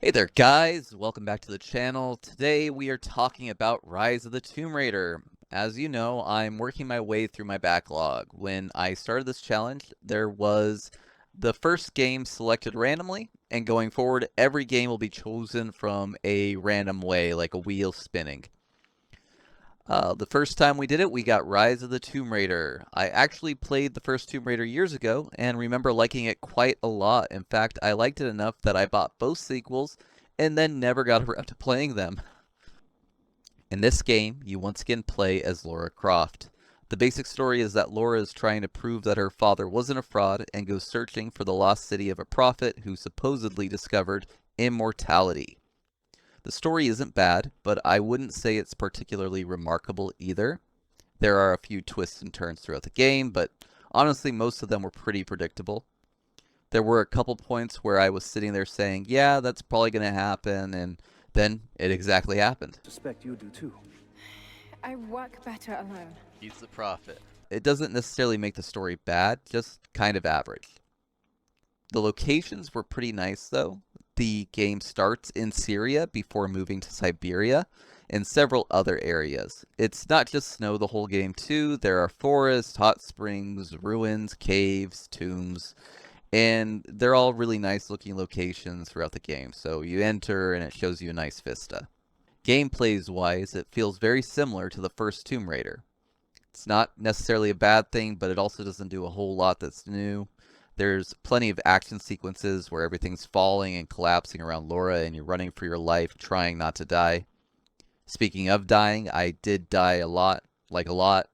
Hey there guys, welcome back to the channel. Today we are talking about Rise of the Tomb Raider. As you know, I'm working my way through my backlog. When I started this challenge, there was the first game selected randomly, and going forward, every game will be chosen from a random way, like a wheel spinning. The first time we did it, we got Rise of the Tomb Raider. I actually played the first Tomb Raider years ago and remember liking it quite a lot. In fact, I liked it enough that I bought both sequels and then never got around to playing them. In this game, you once again play as Lara Croft. The basic story is that Lara is trying to prove that her father wasn't a fraud and goes searching for the lost city of a prophet who supposedly discovered immortality. The story isn't bad, but I wouldn't say it's particularly remarkable either. There are a few twists and turns throughout the game, but honestly, most of them were pretty predictable. There were a couple points where I was sitting there saying, yeah, that's probably going to happen, and then it exactly happened. Suspect you do too. I work better alone. He's the prophet. It doesn't necessarily make the story bad, just kind of average. The locations were pretty nice, though. The game starts in Syria before moving to Siberia and several other areas. It's not just snow the whole game, too. There are forests, hot springs, ruins, caves, tombs, and they're all really nice looking locations throughout the game. So you enter and it shows you a nice vista. Gameplays wise, it feels very similar to the first Tomb Raider. It's not necessarily a bad thing, but it also doesn't do a whole lot that's new. There's plenty of action sequences where everything's falling and collapsing around Lara and you're running for your life, trying not to die. Speaking of dying, I did die a lot, like a lot.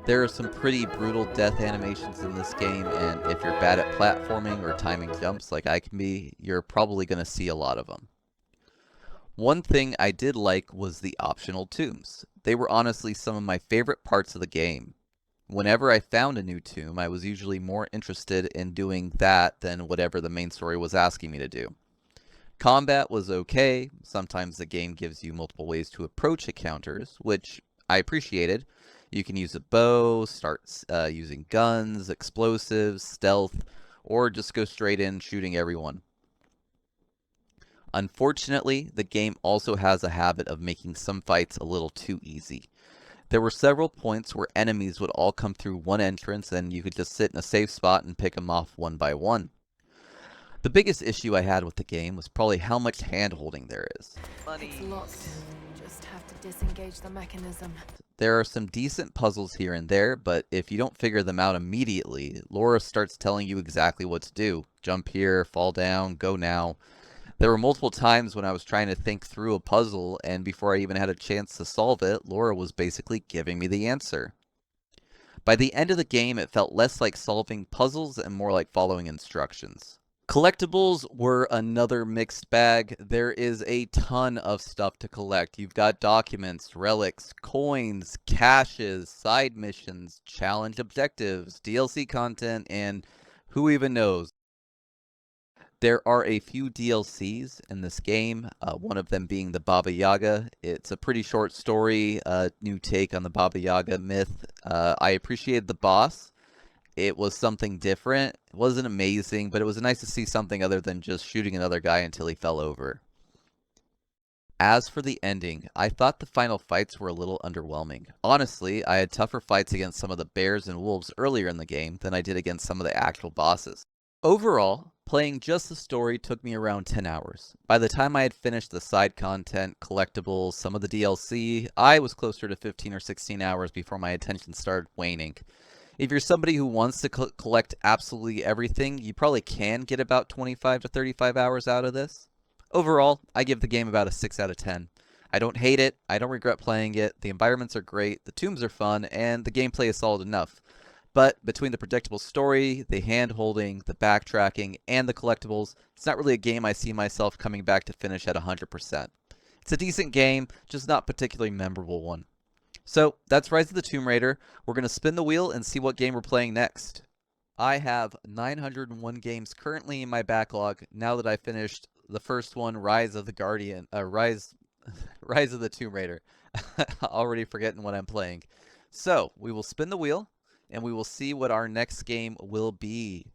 There are some pretty brutal death animations in this game, and if you're bad at platforming or timing jumps like I can be, you're probably going to see a lot of them. One thing I did like was the optional tombs. They were honestly some of my favorite parts of the game. Whenever I found a new tomb, I was usually more interested in doing that than whatever the main story was asking me to do. Combat was okay. Sometimes the game gives you multiple ways to approach encounters, which I appreciated. You can use a bow, start using guns, explosives, stealth, or just go straight in shooting everyone. Unfortunately, the game also has a habit of making some fights a little too easy. There were several points where enemies would all come through one entrance and you could just sit in a safe spot and pick them off one by one. The biggest issue I had with the game was probably how much hand-holding there is. It's locked. Just have to disengage the mechanism. There are some decent puzzles here and there, but if you don't figure them out immediately, Lara starts telling you exactly what to do. Jump here, fall down, go now. There were multiple times when I was trying to think through a puzzle, and before I even had a chance to solve it, Lara was basically giving me the answer. By the end of the game, it felt less like solving puzzles and more like following instructions. Collectibles were another mixed bag. There is a ton of stuff to collect. You've got documents, relics, coins, caches, side missions, challenge objectives, DLC content, and who even knows. There are a few DLCs in this game, one of them being the Baba Yaga. It's a pretty short story, new take on the Baba Yaga myth. I appreciated the boss. It was something different. It wasn't amazing, but it was nice to see something other than just shooting another guy until he fell over. As for the ending, I thought the final fights were a little underwhelming. Honestly, I had tougher fights against some of the bears and wolves earlier in the game than I did against some of the actual bosses. Overall, Playing just the story took me around 10 hours. By the time I had finished the side content, collectibles, some of the DLC, I was closer to 15 or 16 hours before my attention started waning. If you're somebody who wants to collect absolutely everything, you probably can get about 25 to 35 hours out of this. Overall, I give the game about a 6 out of 10. I don't hate it, I don't regret playing it, the environments are great, the tombs are fun, and the gameplay is solid enough. But between the predictable story, the hand-holding, the backtracking, and the collectibles, it's not really a game I see myself coming back to finish at 100%. It's a decent game, just not particularly memorable one. So, that's Rise of the Tomb Raider. We're going to spin the wheel and see what game we're playing next. I have 901 games currently in my backlog now that I finished the first one, Rise of the Rise of the Tomb Raider. Already forgetting what I'm playing. So, we will spin the wheel and we will see what our next game will be.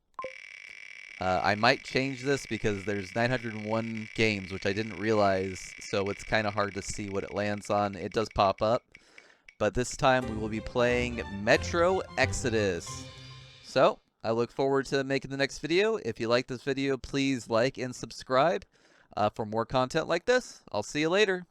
I might change this because there's 901 games, which I didn't realize, so it's kind of hard to see what it lands on. It does pop up, but this time we will be playing Metro Exodus. So, I look forward to making the next video. If you like this video, please like and subscribe for more content like this. I'll see you later.